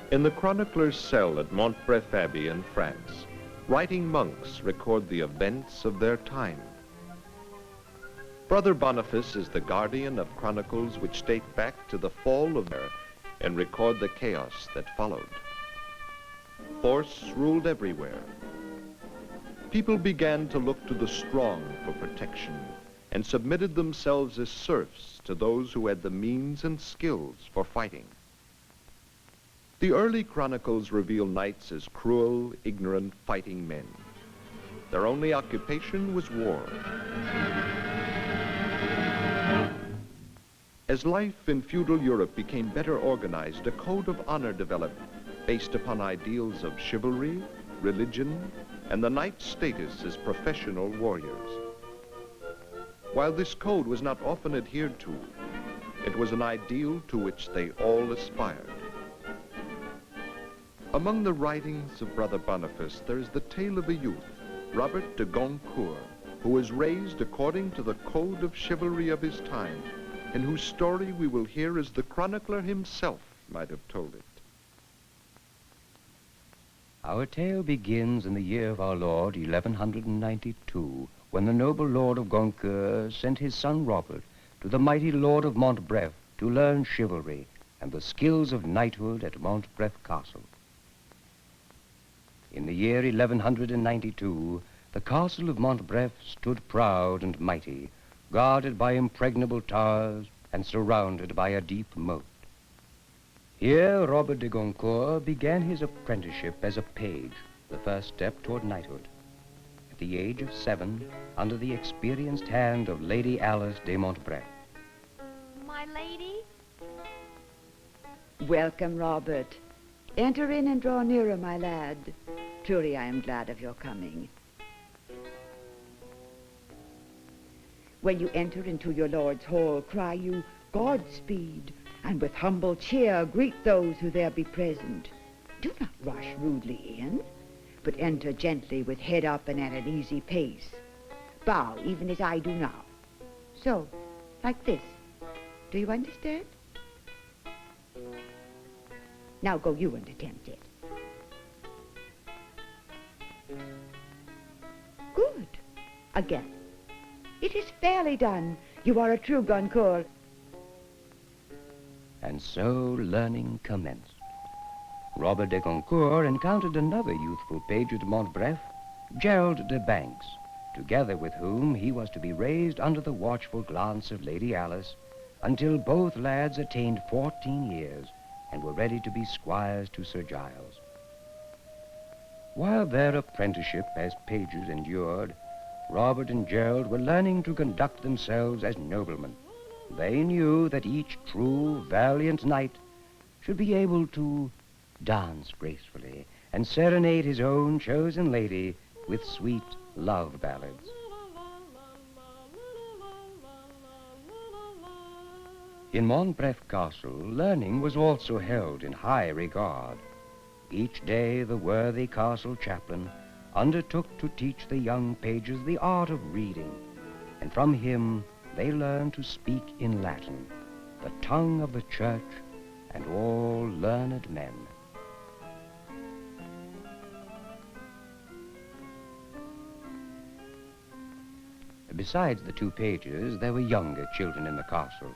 In the chronicler's cell at Montbref Abbey in France, writing monks record the events of their time. Brother Boniface is the guardian of chronicles which date back to the fall of Rome and record the chaos that followed. Force ruled everywhere. People began to look to the strong for protection and submitted themselves as serfs to those who had the means and skills for fighting. The early chronicles reveal knights as cruel, ignorant, fighting men. Their only occupation was war. As life in feudal Europe became better organized, a code of honor developed based upon ideals of chivalry, religion, and the knight's status as professional warriors. While this code was not often adhered to, it was an ideal to which they all aspired. Among the writings of Brother Boniface, there is the tale of a youth, Robert de Goncourt, who was raised according to the code of chivalry of his time, and whose story we will hear as the chronicler himself might have told it. Our tale begins in the year of our Lord, 1192, when the noble Lord of Goncourt sent his son Robert to the mighty Lord of Montbref to learn chivalry and the skills of knighthood at Montbref Castle. In the year 1192, the castle of Montbref stood proud and mighty, guarded by impregnable towers and surrounded by a deep moat. Here, Robert de Goncourt began his apprenticeship as a page, the first step toward knighthood. At the age of 7, under the experienced hand of Lady Alice de Montbref. My lady? Welcome, Robert. Enter in and draw nearer, my lad. Truly, I am glad of your coming. When you enter into your lord's hall, cry you, Godspeed, and with humble cheer greet those who there be present. Do not rush rudely in, but enter gently with head up and at an easy pace. Bow, even as I do now. So, like this. Do you understand? Now go you and attempt it. Good. Again. It is fairly done. You are a true Goncourt. And so learning commenced. Robert de Goncourt encountered another youthful page at Montbref, Gerald de Banks, together with whom he was to be raised under the watchful glance of Lady Alice until both lads attained 14 years and were ready to be squires to Sir Giles. While their apprenticeship as pages endured, Robert and Gerald were learning to conduct themselves as noblemen. They knew that each true, valiant knight should be able to dance gracefully and serenade his own chosen lady with sweet love ballads. In Montbref Castle, learning was also held in high regard. Each day the worthy castle chaplain undertook to teach the young pages the art of reading, and from him they learned to speak in Latin, the tongue of the church and all learned men. Besides the two pages, there were younger children in the castle.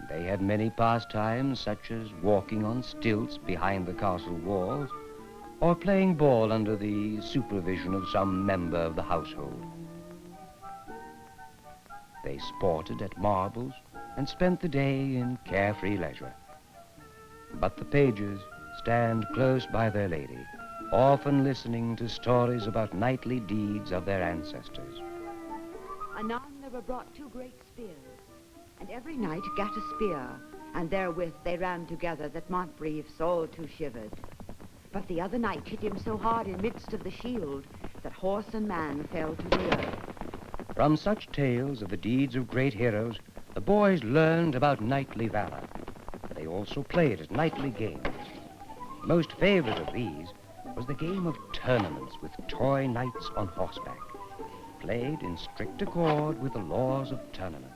They had many pastimes, such as walking on stilts behind the castle walls, or playing ball under the supervision of some member of the household. They sported at marbles and spent the day in carefree leisure. But the pages stand close by their lady, often listening to stories about knightly deeds of their ancestors. Anon there were brought 2 great spears, and every knight gat a spear, and therewith they ran together that Montbref's all too shivered. But the other knight hit him so hard in midst of the shield that horse and man fell to the earth. From such tales of the deeds of great heroes, the boys learned about knightly valor. They also played at knightly games. Most favorite of these was the game of tournaments with toy knights on horseback, played in strict accord with the laws of tournaments.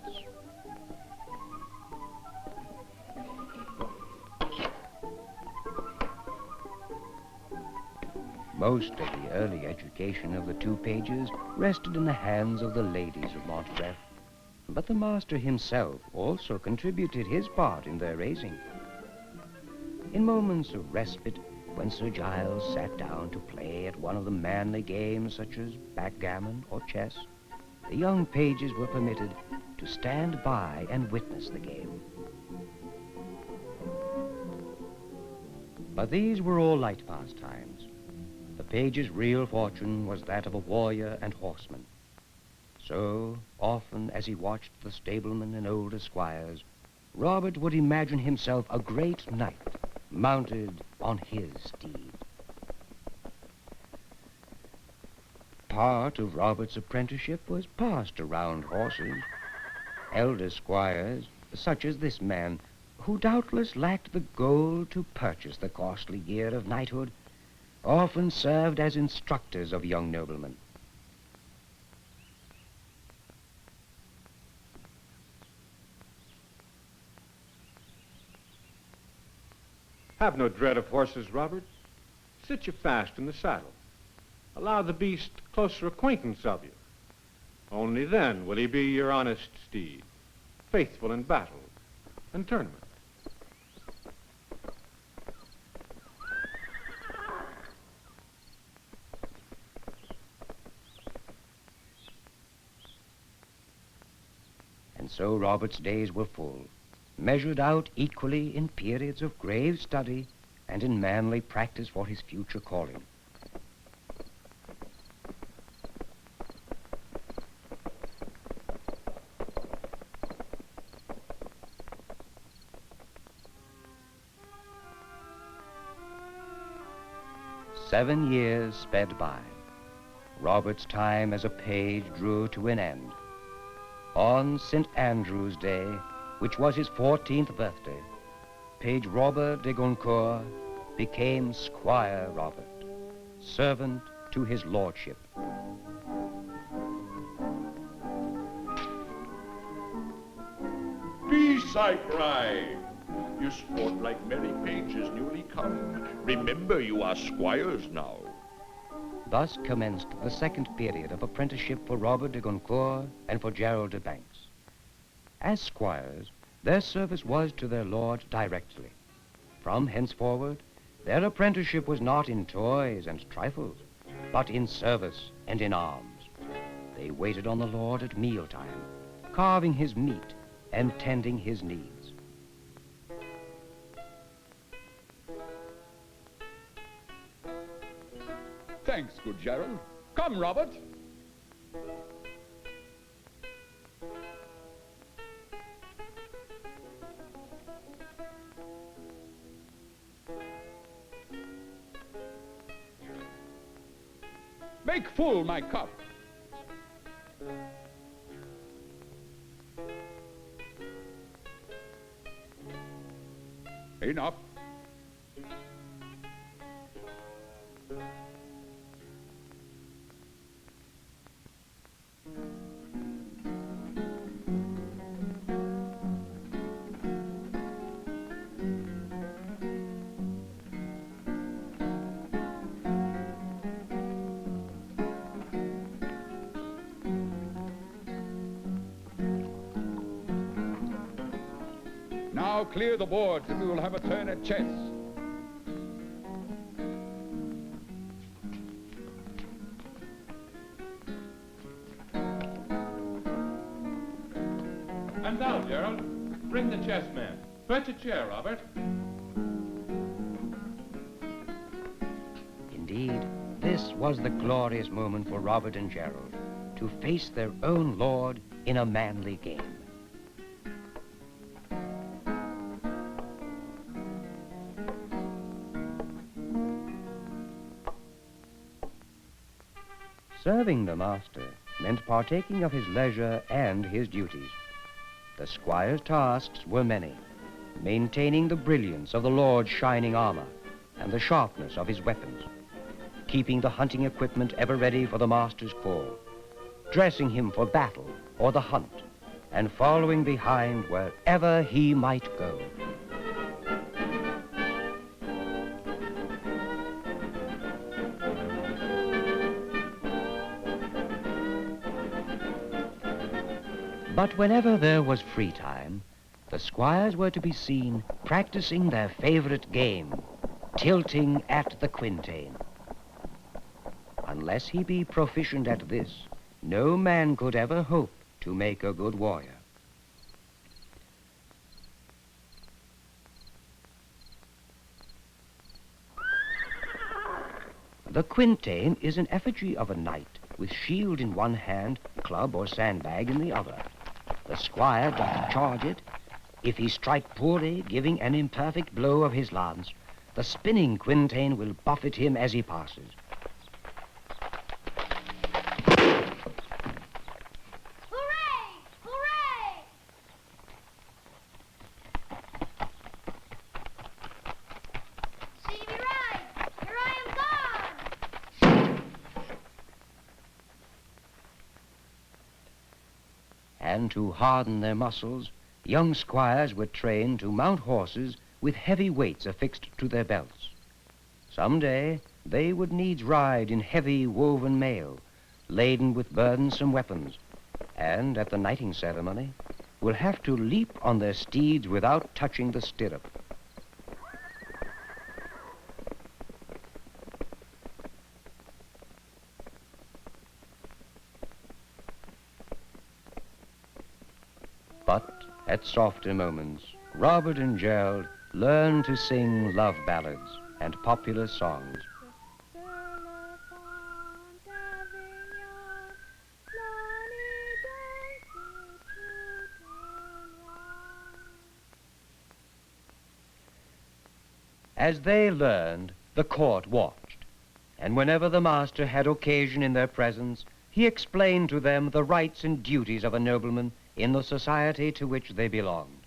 Most of the early education of the two pages rested in the hands of the ladies of Montbref, but the master himself also contributed his part in their raising. In moments of respite, when Sir Giles sat down to play at one of the manly games such as backgammon or chess, the young pages were permitted to stand by and witness the game. But these were all light pastimes. The page's real fortune was that of a warrior and horseman. So, often as he watched the stablemen and older squires, Robert would imagine himself a great knight, mounted on his steed. Part of Robert's apprenticeship was passed around horses. Elder squires, such as this man, who doubtless lacked the gold to purchase the costly gear of knighthood, often served as instructors of young noblemen. Have no dread of horses, Robert. Sit you fast in the saddle. Allow the beast closer acquaintance of you. Only then will he be your honest steed, faithful in battle and tournament. And so Robert's days were full, measured out equally in periods of grave study and in manly practice for his future calling. Seven years sped by. Robert's time as a page drew to an end. On St. Andrew's Day, which was his 14th birthday, Page Robert de Goncourt became Squire Robert, servant to his lordship. Peace, I cry. You sport like merry pages newly come. Remember, you are squires now. Thus commenced the second period of apprenticeship for Robert de Goncourt and for Gerald de Banks. As squires, their service was to their lord directly. From henceforward, their apprenticeship was not in toys and trifles, but in service and in arms. They waited on the lord at mealtime, carving his meat and tending his needs. Thanks, good Gerald. Come, Robert. Make full my cup. Enough. Now clear the boards and we will have a turn at chess. And now, Gerald, bring the chessman. Fetch a chair, Robert. Indeed, this was the glorious moment for Robert and Gerald to face their own lord in a manly game. Serving the master meant partaking of his leisure and his duties. The squire's tasks were many, maintaining the brilliance of the lord's shining armor and the sharpness of his weapons, keeping the hunting equipment ever ready for the master's call, dressing him for battle or the hunt, and following behind wherever he might go. But whenever there was free time, the squires were to be seen practicing their favorite game, tilting at the quintain. Unless he be proficient at this, no man could ever hope to make a good warrior. The quintain is an effigy of a knight with shield in one hand, club or sandbag in the other. The squire doth charge it. If he strike poorly, giving an imperfect blow of his lance, the spinning quintain will buffet him as he passes. Hooray! Hooray! See me ride! Here I am gone! And to harden their muscles, young squires were trained to mount horses with heavy weights affixed to their belts. Some day they would needs ride in heavy woven mail, laden with burdensome weapons, and at the knighting ceremony will have to leap on their steeds without touching the stirrup. But at softer moments, Robert and Gerald learned to sing love ballads and popular songs. As they learned, the court watched, and whenever the master had occasion in their presence, he explained to them the rights and duties of a nobleman in the society to which they belonged.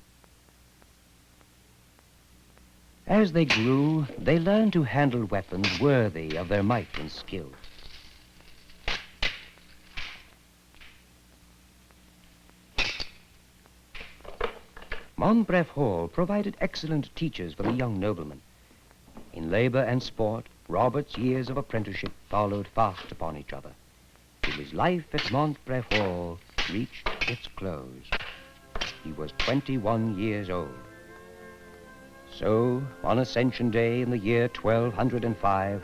As they grew, they learned to handle weapons worthy of their might and skill. Montbref Hall provided excellent teachers for the young nobleman. In labor and sport, Robert's years of apprenticeship followed fast upon each other, till his life at Montbref Hall reached its close. He was 21 years old. So, on Ascension Day in the year 1205,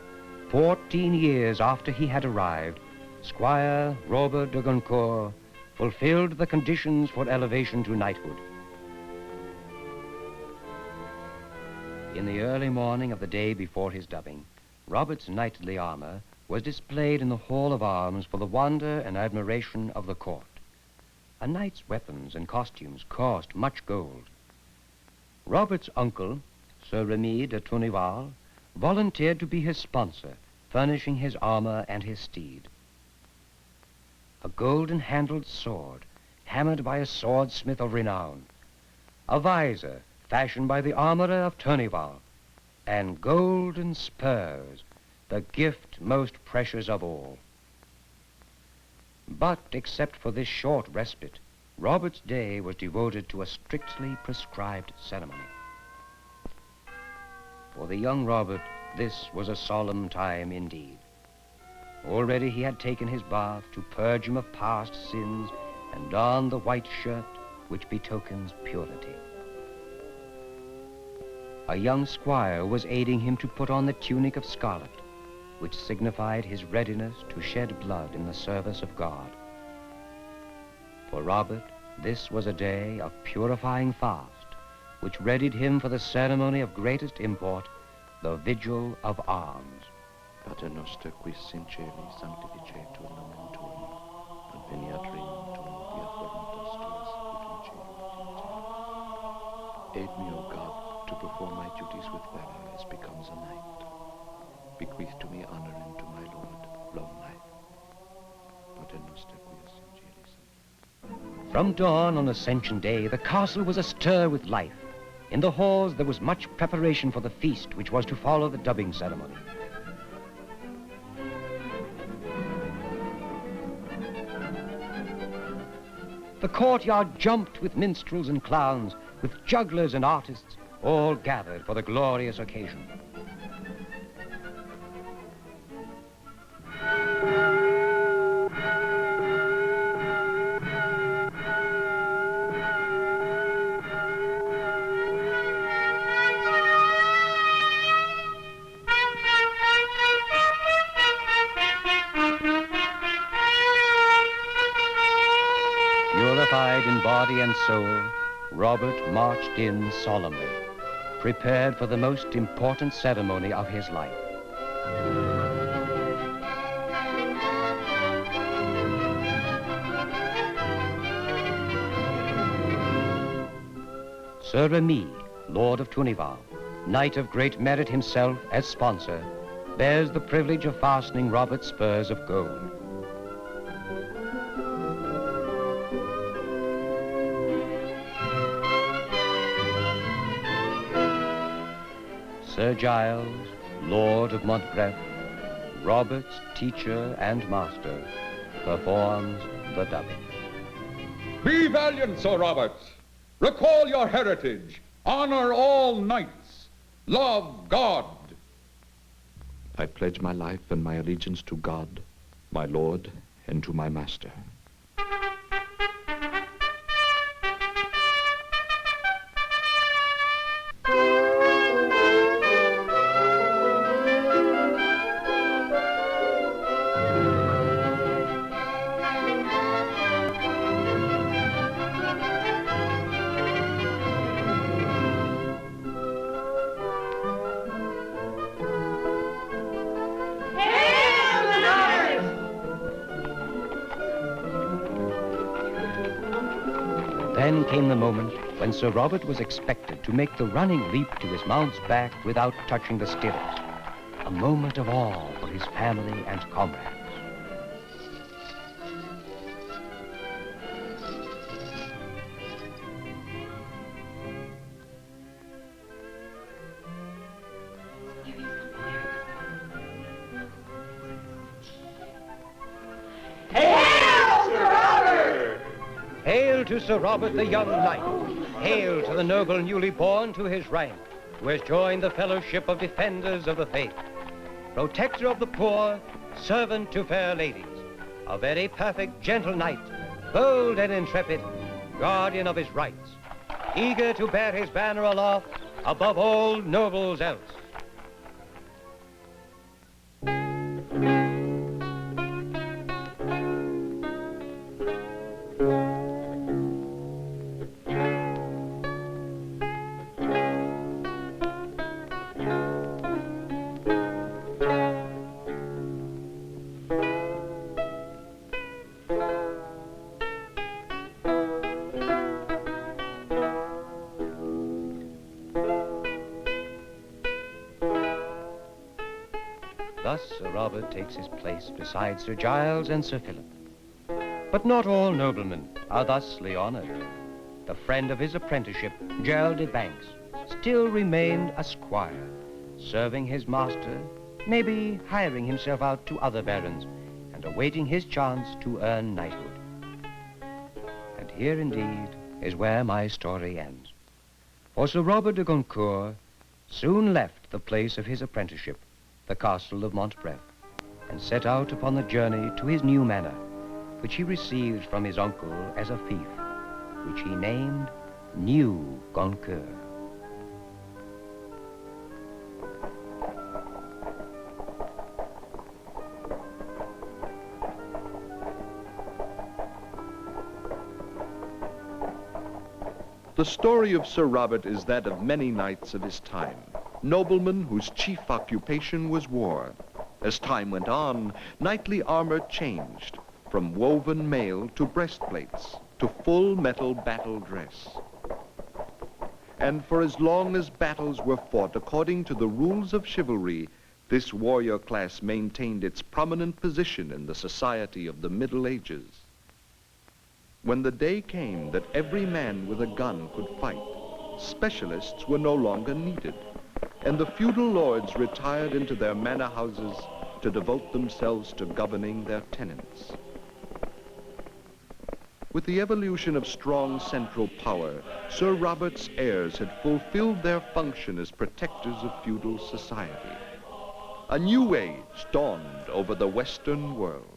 14 years after he had arrived, Squire Robert de Goncourt fulfilled the conditions for elevation to knighthood. In the early morning of the day before his dubbing, Robert's knightly armor was displayed in the Hall of Arms for the wonder and admiration of the court. A knight's weapons and costumes cost much gold. Robert's uncle, Sir Remy de Tourneval, volunteered to be his sponsor, furnishing his armor and his steed. A golden-handled sword, hammered by a swordsmith of renown, a visor fashioned by the armorer of Tourneval, and golden spurs, the gift most precious of all. But except for this short respite, Robert's day was devoted to a strictly prescribed ceremony. For the young Robert, this was a solemn time indeed. Already he had taken his bath to purge him of past sins and donned the white shirt which betokens purity. A young squire was aiding him to put on the tunic of scarlet, which signified his readiness to shed blood in the service of God. For Robert, this was a day of purifying fast, which readied him for the ceremony of greatest import, the Vigil of Arms. Pater noster quis in celi sanctificetur nomen tuum, adveniat regnum tuum, fiat voluntas tuas ut in cielo et in terra. Aid me, O God, to perform my duties with valor as becomes a knight. Bequeath to me honor and to my lord long life. Pater noster quis in celi sanctificetur. From dawn on Ascension Day, the castle was astir with life. In the halls there was much preparation for the feast which was to follow the dubbing ceremony. The courtyard jumped with minstrels and clowns, with jugglers and artists, all gathered for the glorious occasion. Purified in body and soul, Robert marched in solemnly, prepared for the most important ceremony of his life. Sir Remy, Lord of Tunival, knight of great merit himself as sponsor, bears the privilege of fastening Robert's spurs of gold. Sir Giles, Lord of Montbref, Robert's teacher and master, performs the dubbing. Be valiant, Sir Robert. Recall your heritage. Honor all knights. Love God. I pledge my life and my allegiance to God, my Lord, and to my master. Then came the moment when Sir Robert was expected to make the running leap to his mount's back without touching the stirrups. A moment of awe for his family and comrades. Hail to Sir Robert the young knight. Hail to the noble newly born to his rank, who has joined the fellowship of defenders of the faith. Protector of the poor, servant to fair ladies, a very perfect gentle knight, bold and intrepid, guardian of his rights, eager to bear his banner aloft above all nobles else. Thus Sir Robert takes his place beside Sir Giles and Sir Philip. But not all noblemen are thusly honored. The friend of his apprenticeship, Gerald de Banks, still remained a squire, serving his master, maybe hiring himself out to other barons, and awaiting his chance to earn knighthood. And here indeed is where my story ends. For Sir Robert de Goncourt soon left the place of his apprenticeship, the castle of Montbref, and set out upon the journey to his new manor, which he received from his uncle as a fief, which he named New Goncourt. The story of Sir Robert is that of many knights of his time, noblemen whose chief occupation was war. As time went on, knightly armor changed, from woven mail to breastplates, to full metal battle dress. And for as long as battles were fought according to the rules of chivalry, this warrior class maintained its prominent position in the society of the Middle Ages. When the day came that every man with a gun could fight, specialists were no longer needed, and the feudal lords retired into their manor houses to devote themselves to governing their tenants. With the evolution of strong central power, Sir Robert's heirs had fulfilled their function as protectors of feudal society. A new age dawned over the Western world.